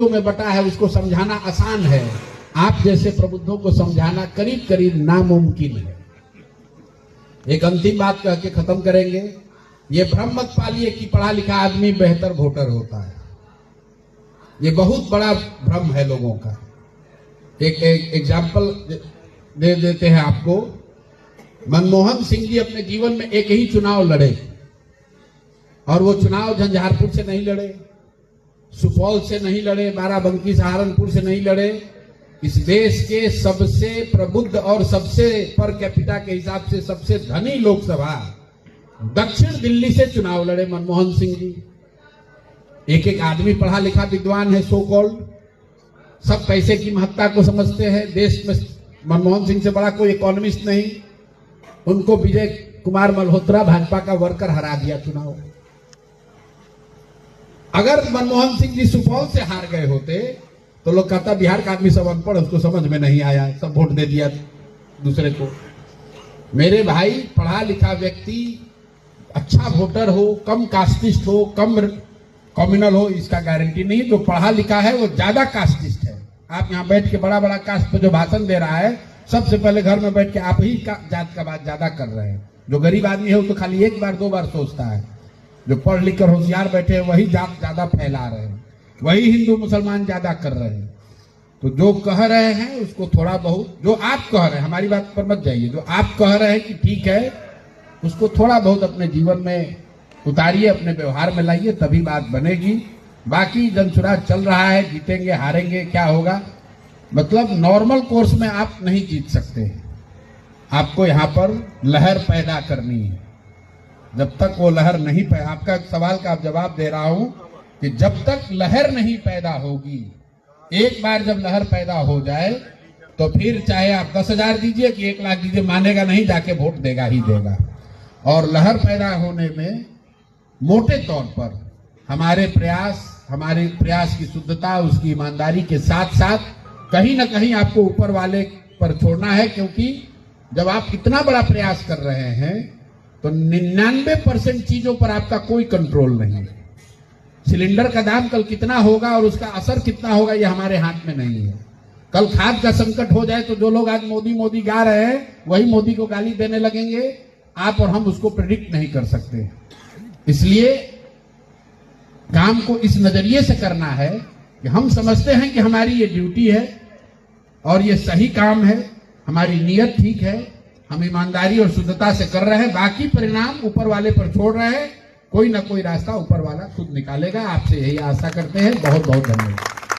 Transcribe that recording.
में बटा है उसको समझाना आसान है, आप जैसे प्रबुद्धों को समझाना करीब करीब नामुमकिन है। एक अंतिम बात कह के खत्म करेंगे। ये भ्रम मत पालिए कि पढ़ा लिखा आदमी बेहतर वोटर होता है, ये बहुत बड़ा भ्रम है लोगों का। एक एग्जाम्पल दे देते हैं आपको। मनमोहन सिंह जी अपने जीवन में एक ही चुनाव लड़े और वो चुनाव झंझारपुर से नहीं लड़े, सुपौल से नहीं लड़े, बाराबंकी सहारनपुर से नहीं लड़े। इस देश के सबसे प्रबुद्ध और सबसे पर कैपिटा के हिसाब से सबसे धनी लोकसभा दक्षिण दिल्ली से चुनाव लड़े मनमोहन सिंह जी। एक एक आदमी पढ़ा लिखा विद्वान है, सो कॉल्ड, सब पैसे की महत्ता को समझते हैं। देश में मनमोहन सिंह से बड़ा कोई इकोनॉमिस्ट नहीं। उनको विजय कुमार मल्होत्रा भाजपा का वर्कर हरा दिया चुनाव। अगर मनमोहन सिंह जी सुपौल से हार गए होते तो लोग कहता बिहार का आदमी सब अनपढ़, उसको समझ में नहीं आया, सब वोट दे दिया दूसरे को। मेरे भाई, पढ़ा लिखा व्यक्ति अच्छा वोटर हो, कम कास्टिस्ट हो, कम कम्युनल हो, इसका गारंटी नहीं। जो पढ़ा लिखा है वो ज्यादा कास्टिस्ट है। आप यहाँ बैठ के बड़ा बड़ा कास्ट पे जो भाषण दे रहा है, सबसे पहले घर में बैठ के आप ही का जात का बात ज्यादा कर रहे हैं। जो गरीब आदमी है वो तो खाली एक बार दो बार सोचता है। जो पढ़ लिख कर होशियार बैठे हैं वही जात ज्यादा फैला रहे हैं, वही हिंदू मुसलमान ज्यादा कर रहे हैं। तो जो कह रहे हैं उसको थोड़ा बहुत, जो आप कह रहे हैं, हमारी बात पर मत जाइए, जो आप कह रहे हैं कि ठीक है, उसको थोड़ा बहुत अपने जीवन में उतारिए, अपने व्यवहार में लाइए, तभी बात बनेगी। बाकी जनसुराज चल रहा है, जीतेंगे हारेंगे क्या होगा, मतलब नॉर्मल कोर्स में आप नहीं जीत सकते। आपको यहाँ पर लहर पैदा करनी है। जब तक वो लहर नहीं पैदा, आपका सवाल का आप जवाब दे रहा हूं कि जब तक लहर नहीं पैदा होगी, एक बार जब लहर पैदा हो जाए तो फिर चाहे आप 10,000 दीजिए कि 1 लाख दीजिए, मानेगा नहीं, जाके वोट देगा ही देगा। और लहर पैदा होने में मोटे तौर पर हमारे प्रयास की शुद्धता, उसकी ईमानदारी के साथ साथ कहीं ना कहीं आपको ऊपर वाले पर छोड़ना है। क्योंकि जब आप इतना बड़ा प्रयास कर रहे हैं तो 99% चीजों पर आपका कोई कंट्रोल नहीं है। सिलेंडर का दाम कल कितना होगा और उसका असर कितना होगा ये हमारे हाथ में नहीं है। कल खाद का संकट हो जाए तो जो लोग आज मोदी मोदी गा रहे हैं वही मोदी को गाली देने लगेंगे। आप और हम उसको प्रेडिक्ट नहीं कर सकते। इसलिए काम को इस नजरिए से करना है कि हम समझते हैं कि हमारी ये ड्यूटी है और ये सही काम है, हमारी नीयत ठीक है, हम ईमानदारी और शुद्धता से कर रहे हैं। बाकी परिणाम ऊपर वाले पर छोड़ रहे हैं, कोई ना कोई रास्ता ऊपर वाला खुद निकालेगा। आपसे यही आशा करते हैं। बहुत बहुत धन्यवाद।